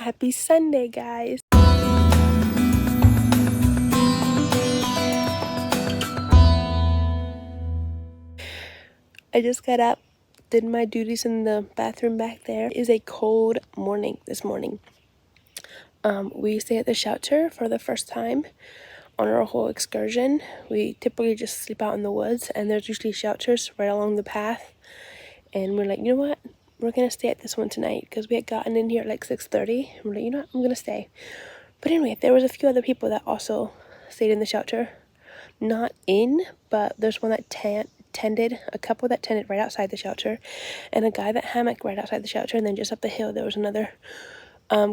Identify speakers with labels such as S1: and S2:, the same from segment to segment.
S1: Happy Sunday, guys. I just got up, did my duties in the bathroom back there. It is a cold morning this morning. We stay at the shelter for the first time on our whole excursion. We typically just sleep out in the woods, and there's usually shelters right along the path. And we're like, you know what? We're going to stay at this one tonight because we had gotten in here at like 6:30. We're like, you know what? I'm going to stay. But anyway, there was a few other people that also stayed in the shelter. Not in, but there's one that tended, a couple that tended right outside the shelter, and a guy that hammocked right outside the shelter. And then just up the hill, there was another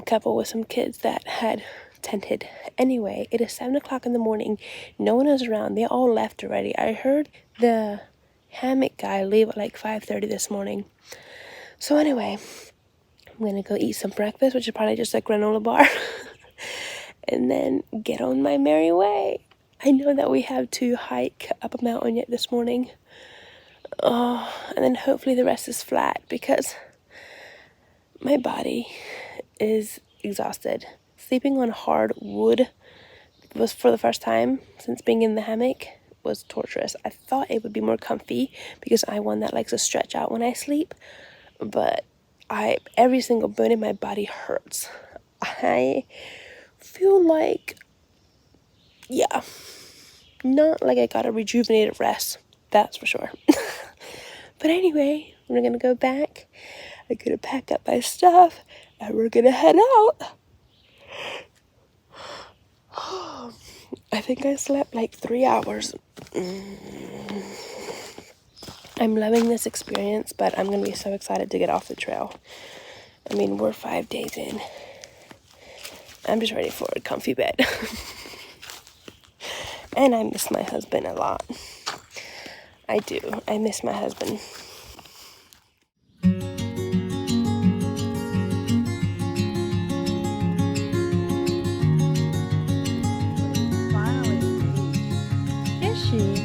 S1: couple with some kids that had tented. Anyway, it is 7 o'clock in the morning. No one is around. They all left already. I heard the hammock guy leave at like 5:30 this morning. So anyway, I'm gonna go eat some breakfast, which is probably just a granola bar, and then get on my merry way. I know that we have to hike up a mountain yet this morning. And then hopefully the rest is flat because my body is exhausted. Sleeping on hard wood was, for the first time since being in the hammock, was torturous. I thought it would be more comfy because I'm one that likes to stretch out when I sleep, but every single bone in my body hurts. I feel like, yeah, not like I got a rejuvenated rest, that's for sure. But anyway, we're gonna go back. I'm gonna pack up my stuff and we're gonna head out. I think I slept like 3 hours. I'm loving this experience, but I'm gonna be so excited to get off the trail. I mean, we're 5 days in. I'm just ready for a comfy bed. And I miss my husband a lot. I do. I miss my husband. Is she?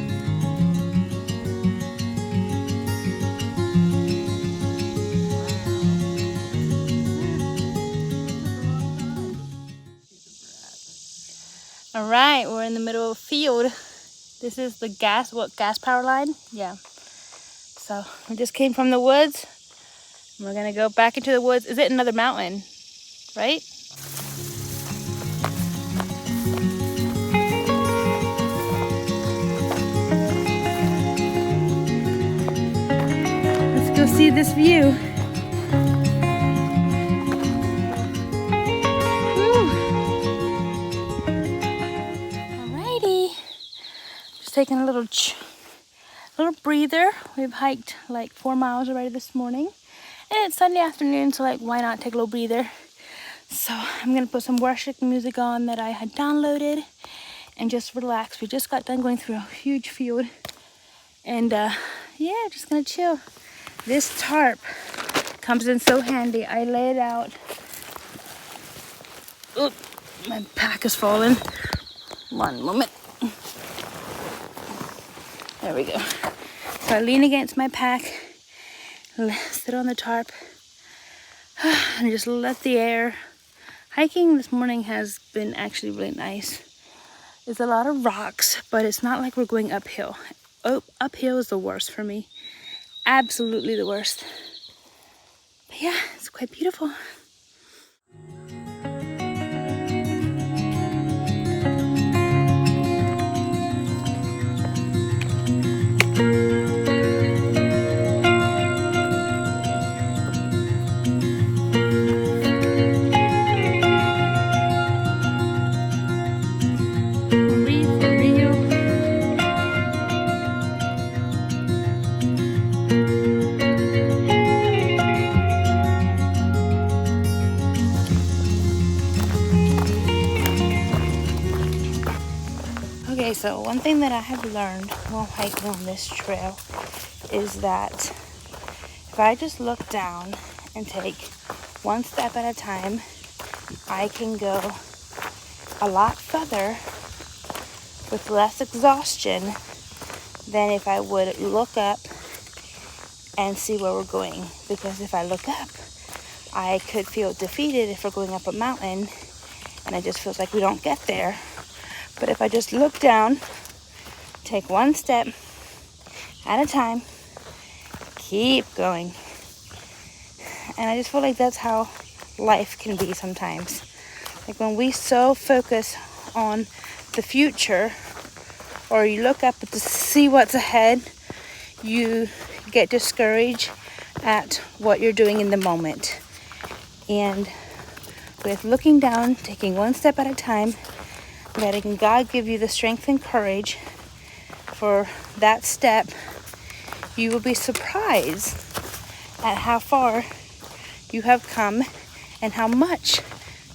S1: All right, we're in the middle of a field. This is the gas power line? Yeah. So we just came from the woods. We're gonna go back into the woods. Is it another mountain? Right? Let's go see this view. Woo. Alrighty. Just taking a little breather. We've hiked like 4 miles already this morning. And it's Sunday afternoon, so like why not take a little breather? So I'm gonna put some worship music on that I had downloaded and just relax. We just got done going through a huge field. And yeah, just gonna chill. This tarp comes in so handy. I lay it out. Oop, my pack is falling. One moment. There we go. So I lean against my pack, sit on the tarp, and just let the air. Hiking this morning has been actually really nice. There's a lot of rocks, but it's not like we're going uphill. Uphill is the worst for me. Absolutely the worst. But yeah, it's quite beautiful. Okay, so one thing that I have learned while hiking on this trail is that if I just look down and take one step at a time, I can go a lot further with less exhaustion than if I would look up and see where we're going. Because if I look up,
S2: I could feel defeated if we're going up a mountain and it just feels like we don't get there. But if I just look down, take one step at a time, keep going. And I just feel like that's how life can be sometimes. Like when we so focus on the future, or you look up to see what's ahead, you get discouraged at what you're doing in the moment. And with looking down, taking one step at a time, letting God give you the strength and courage for that step, you will be surprised at how far you have come and how much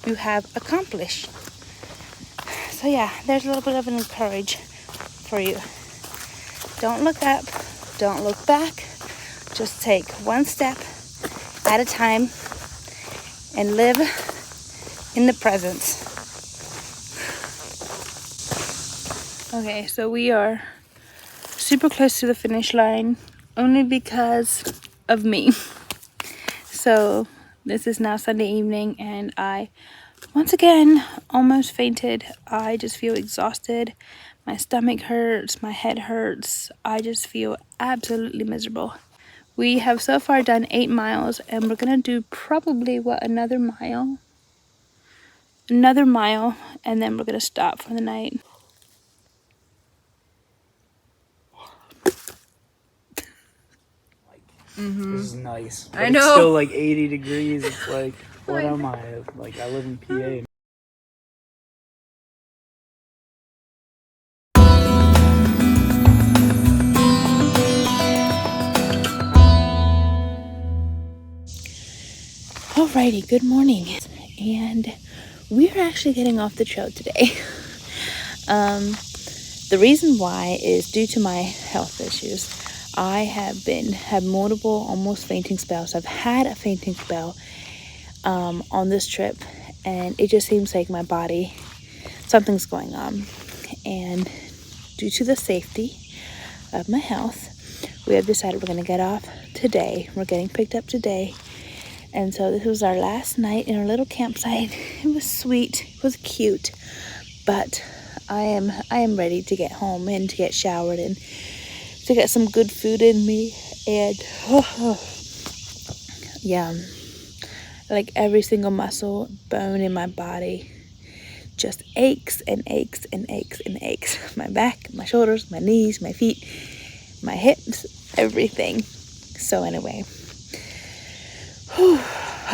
S2: you have accomplished. So yeah, there's a little bit of an encourage for you. Don't look up, don't look back, just take one step at a time and live in the presence. Okay, so we are super close to the finish line only because of me. So this is now Sunday evening and I once again almost fainted. I just feel exhausted. My stomach hurts, my head hurts. I just feel absolutely miserable. We have so far done 8 miles and we're gonna do probably another mile, and then we're gonna stop for the night.
S3: This is nice. But
S1: I know.
S3: It's still like 80 degrees. It's like, what am I? Like, I live in PA.
S1: Alrighty, good morning. And we're actually getting off the trail today. The reason why is due to my health issues. I have multiple almost fainting spells. I've had a fainting spell on this trip, and it just seems like my body, something's going on. And due to the safety of my health, we have decided we're going to get off today. We're getting picked up today. And so this was our last night in our little campsite. It was sweet, it was cute, but I am ready to get home and to get showered and to get some good food in me. And yeah, like every single muscle, bone in my body just aches and aches and aches and aches. My back, my shoulders, my knees, my feet, my hips, everything. So anyway,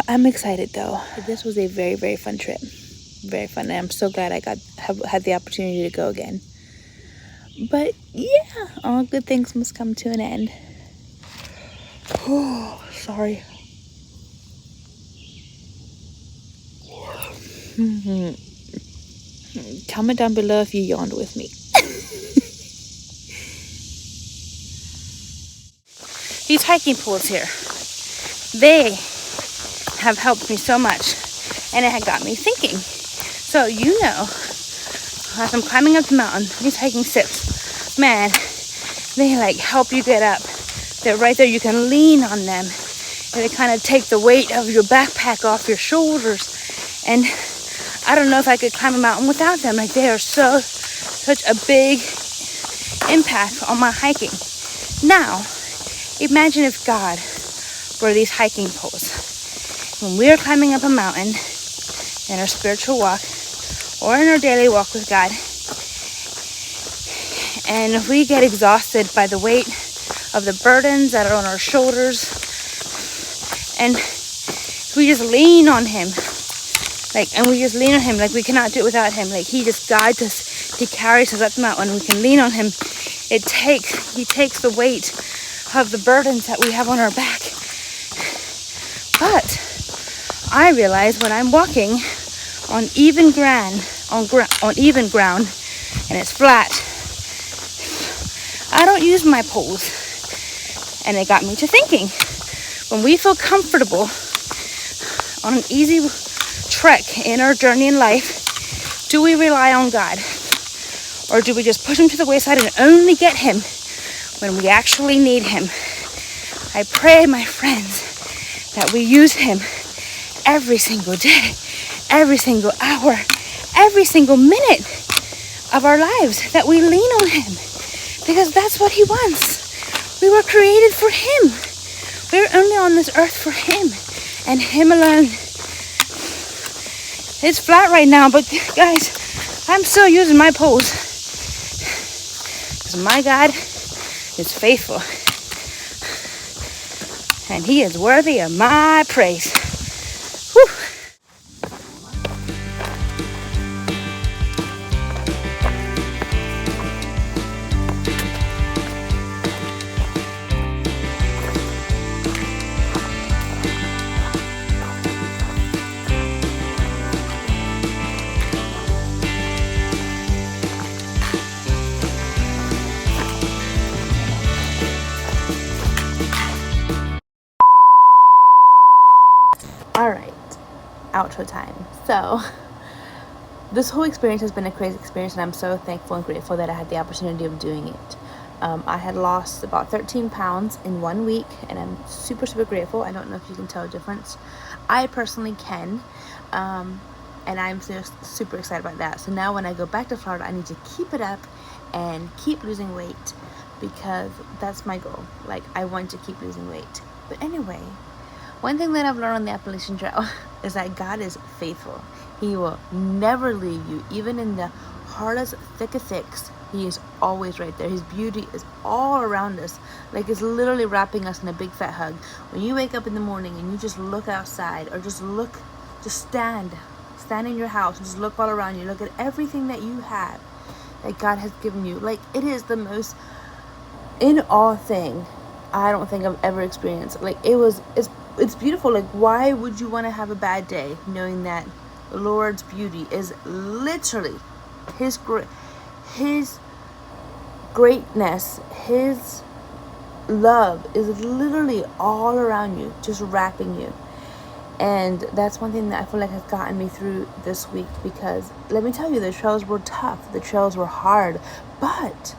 S1: I'm excited though. This was a very, very fun trip. Very fun, and I'm so glad I had the opportunity to go again. But yeah, all good things must come to an end. Oh, sorry. Comment down below if you yawned with me.
S2: These hiking poles here, they have helped me so much, and it had got me thinking. So you know, as I'm climbing up the mountain, these hiking sticks, man, they like help you get up. They're right there, you can lean on them, and they kind of take the weight of your backpack off your shoulders. And I don't know if I could climb a mountain without them. Like, they are such a big impact on my hiking. Now, imagine if God were these hiking poles. When we're climbing up a mountain in our spiritual walk or in our daily walk with God, and we get exhausted by the weight of the burdens that are on our shoulders, and we just lean on Him, like we cannot do it without Him. Like, He just guides us, He carries us up the mountain. We can lean on Him. He takes the weight of the burdens that we have on our back. But I realize when I'm walking on even ground, and it's flat, I don't use my poles. And it got me to thinking, when we feel comfortable on an easy trek in our journey in life, do we rely on God? Or do we just push Him to the wayside and only get Him when we actually need Him? I pray, my friends, that we use Him every single day, every single hour, every single minute of our lives, that we lean on him, because that's what he wants. We were created for him. We're only on this earth for him and him alone. It's flat right now, but guys, I'm still using my poles, because my God is faithful and he is worthy of my praise. Whew. All right, outro time. So this whole experience has been a crazy experience, and I'm so thankful and grateful that I had the opportunity of doing it. I had lost about 13 pounds in 1 week, and I'm super, super grateful. I don't know if you can tell a difference. I personally can, and I'm just super excited about that. So now when I go back to Florida, I need to keep it up and keep losing weight, because that's my goal. Like, I want to keep losing weight. But anyway, one thing that I've learned on the Appalachian Trail is that God is faithful. He will never leave you, even in the hardest, thickest thicks. He is always right there. His beauty is all around us. Like, it's literally wrapping us in a big fat hug. When you wake up in the morning and you just look outside, or just stand in your house and just look all around you. Look at everything that you have that God has given you. Like, it is the most in awe thing I don't think I've ever experienced. Like, it's beautiful. Like, why would you want to have a bad day knowing that the Lord's beauty is literally his greatness, his love is literally all around you, just wrapping you. And that's one thing that I feel like has gotten me through this week, because let me tell you, the trails were tough, the trails were hard, but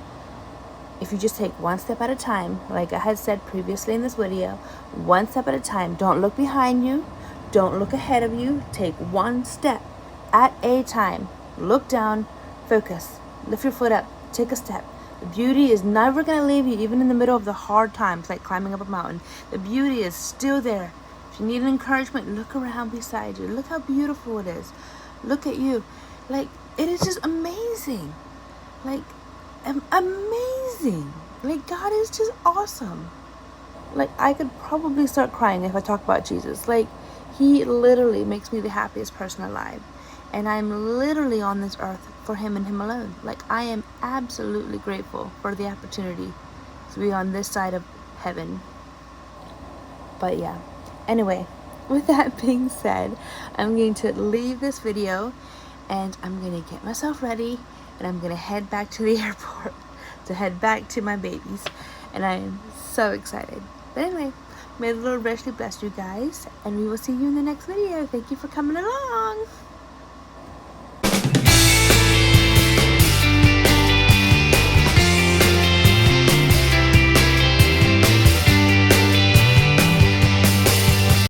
S2: if you just take one step at a time, like I had said previously in this video, one step at a time. Don't look behind you. Don't look ahead of you. Take one step at a time. Look down, focus, lift your foot up, take a step. The beauty is never going to leave you, even in the middle of the hard times, like climbing up a mountain. The beauty is still there. If you need an encouragement, look around beside you. Look how beautiful it is. Look at you. Like, it is just amazing. Like, amazing. Like, God is just awesome. Like, I could probably start crying if I talk about Jesus. Like, he literally makes me the happiest person alive, and I'm literally on this earth for him and him alone. Like, I am absolutely grateful for the opportunity to be on this side of heaven. But yeah, anyway, with that being said, I'm going to leave this video, and I'm going to get myself ready, and I'm going to head back to the airport to head back to my babies. And I am so excited. But anyway, may the Lord richly bless you guys, and we will see you in the next video. Thank you for coming along.